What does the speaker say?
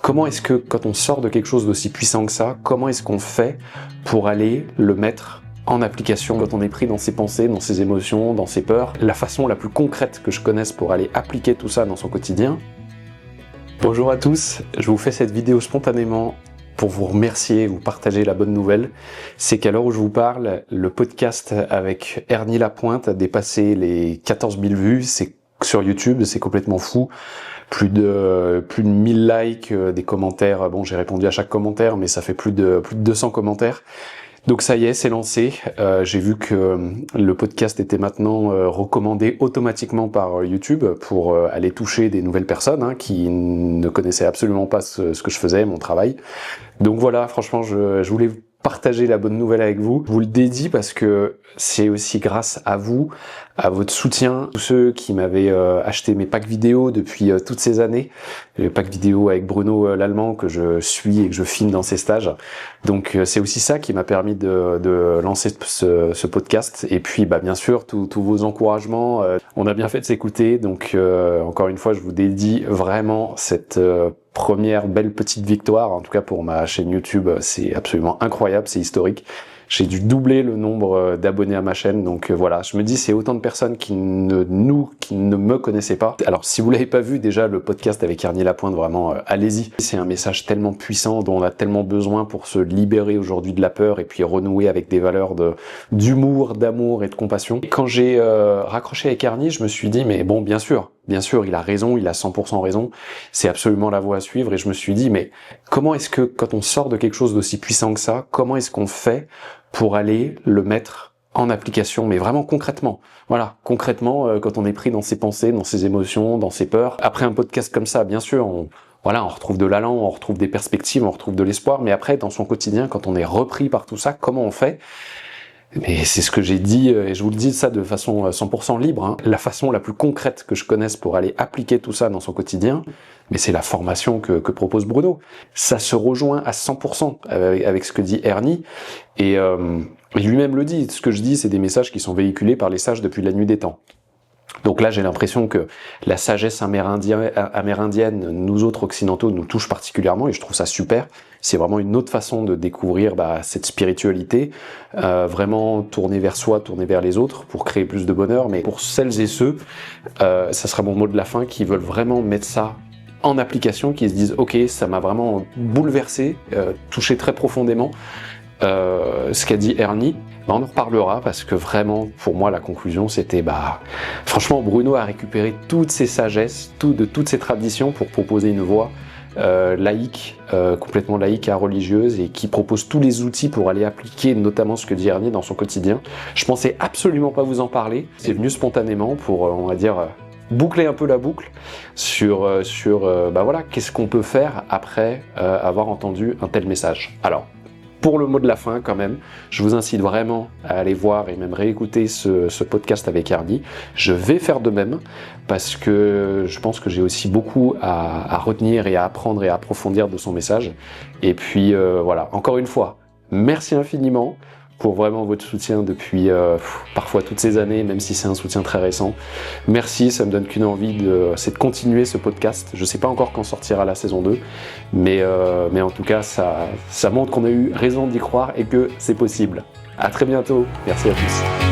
Comment est-ce que, quand on sort de quelque chose d'aussi puissant que ça, comment est-ce qu'on fait pour aller le mettre en application quand on est pris dans ses pensées, dans ses émotions, dans ses peurs? La façon la plus concrète que je connaisse pour aller appliquer tout ça dans son quotidien. Bonjour à tous, je vous fais cette vidéo spontanément pour vous remercier, vous partager la bonne nouvelle. C'est qu'à l'heure où je vous parle, le podcast avec Ernie Lapointe a dépassé les 14 000 vues. C'est sur YouTube, c'est complètement fou. Plus de 1000 likes, des commentaires. Bon, j'ai répondu à chaque commentaire, mais ça fait plus de 200 commentaires. Donc ça y est, c'est lancé. J'ai vu que le podcast était maintenant recommandé automatiquement par YouTube pour aller toucher des nouvelles personnes qui ne connaissaient absolument pas ce que je faisais, mon travail. Donc voilà, franchement, je voulais partager la bonne nouvelle avec vous. Je vous le dédie parce que c'est aussi grâce à vous, à votre soutien, tous ceux qui m'avaient acheté mes packs vidéo depuis toutes ces années, le pack vidéo avec Bruno l'Allemand que je suis et que je filme dans ses stages. Donc c'est aussi ça qui m'a permis de lancer ce podcast. Et puis bien sûr tous vos encouragements, on a bien fait de s'écouter. Donc encore une fois, je vous dédie vraiment cette première belle petite victoire. En tout cas pour ma chaîne YouTube, c'est absolument incroyable, c'est historique. J'ai dû doubler le nombre d'abonnés à ma chaîne, donc voilà, je me dis c'est autant de personnes qui ne me connaissaient pas. Alors si vous l'avez pas vu déjà, le podcast avec Ernie Lapointe, vraiment allez-y. C'est un message tellement puissant dont on a tellement besoin pour se libérer aujourd'hui de la peur et puis renouer avec des valeurs d'humour, d'amour et de compassion. Et quand j'ai raccroché avec Ernie, je me suis dit mais bon, bien sûr, il a raison, il a 100% raison, c'est absolument la voie à suivre. Et je me suis dit, mais comment est-ce que, quand on sort de quelque chose d'aussi puissant que ça, comment est-ce qu'on fait pour aller le mettre en application, mais vraiment concrètement? Voilà, concrètement, quand on est pris dans ses pensées, dans ses émotions, dans ses peurs. Après un podcast comme ça, bien sûr, on retrouve de l'allant, on retrouve des perspectives, on retrouve de l'espoir, mais après, dans son quotidien, quand on est repris par tout ça, comment on fait? Mais c'est ce que j'ai dit, et je vous le dis ça de façon 100% libre, La façon la plus concrète que je connaisse pour aller appliquer tout ça dans son quotidien, mais c'est la formation que propose Bruno. Ça se rejoint à 100% avec ce que dit Ernie, et lui-même le dit. Ce que je dis, c'est des messages qui sont véhiculés par les sages depuis la nuit des temps. Donc là, j'ai l'impression que la sagesse amérindienne, nous autres occidentaux, nous touche particulièrement, et je trouve ça super. C'est vraiment une autre façon de découvrir cette spiritualité, vraiment tourner vers soi, tourner vers les autres, pour créer plus de bonheur. Mais pour celles et ceux, ça sera mon mot de la fin, qui veulent vraiment mettre ça en application, qui se disent « Ok, ça m'a vraiment bouleversé, touché très profondément ». Ce qu'a dit Ernie, on en reparlera parce que vraiment, pour moi, la conclusion, c'était franchement, Bruno a récupéré toutes ses sagesses, de toutes ses traditions pour proposer une voie laïque, complètement laïque et religieuse, et qui propose tous les outils pour aller appliquer notamment ce que dit Ernie dans son quotidien. Je pensais absolument pas vous en parler, c'est venu spontanément pour, on va dire, boucler un peu la boucle sur qu'est-ce qu'on peut faire après avoir entendu un tel message. Alors, pour le mot de la fin, quand même, je vous incite vraiment à aller voir et même réécouter ce podcast avec Ernie. Je vais faire de même parce que je pense que j'ai aussi beaucoup à retenir et à apprendre et à approfondir de son message. Et puis voilà, encore une fois, merci infiniment pour vraiment votre soutien depuis parfois toutes ces années, même si c'est un soutien très récent. Merci, ça me donne qu'une envie, c'est de continuer ce podcast. Je ne sais pas encore quand sortira la saison 2, mais en tout cas, ça montre qu'on a eu raison d'y croire et que c'est possible. À très bientôt, merci à tous.